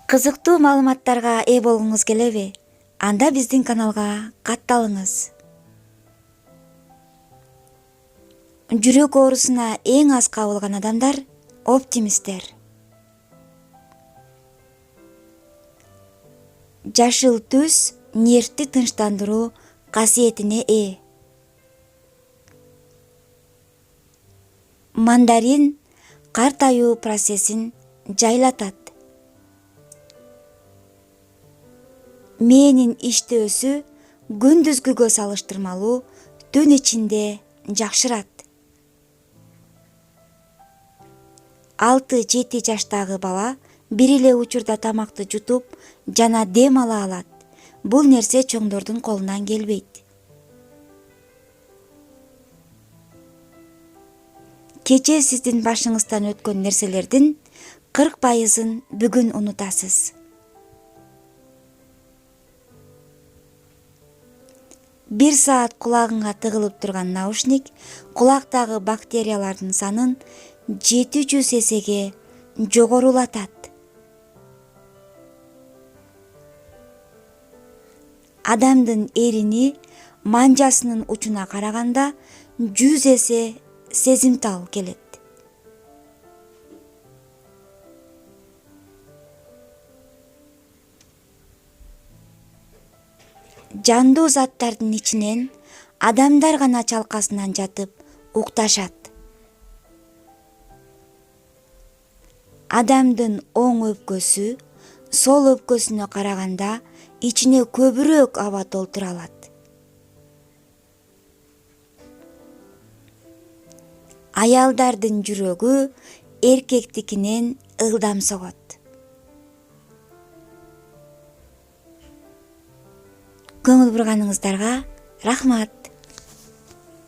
Кызыктуу маалыматтарга ээ болгуңуз келеби? Анда биздин каналга катталыңыз. Жүрөк оорусуна эң аз кабылган адамдар оптимисттер. Жашыл түс нервти тынчтандыруу касиетине ээ. Мандарин картаюу процессин жайлатат. Мээнин иштөөсү күндүзгүгө салыштырмалуу түн ичинде жакшырат. 6-7 жаштагы бала бир эле учурда тамакты жутуп жана дем ала алат. Бул нерсе чоңдордун колунан келбейт. Кечээ сиздин башыңыздан өткөн нерселердин 40%-ын бүгүн унутасыз. Бир саат кулагыңа тыгылып турган наушник кулактагы бактериялардын санын 700 эсеге жогорулатат. Адамдын эрини манжасынын учуна караганда 100 эсе сезимтал келет. Жандуу заттардын ичинен адамдар гана чалкасынан жатып укташат. Адамдын оң өпкөсү сол өпкөсүнө караганда ичине көбүрөөк аба толтура алат. Аялдардын жүрөгү эркектикинен ылдам согот. Көңүл бурганыңыздарга рахмат.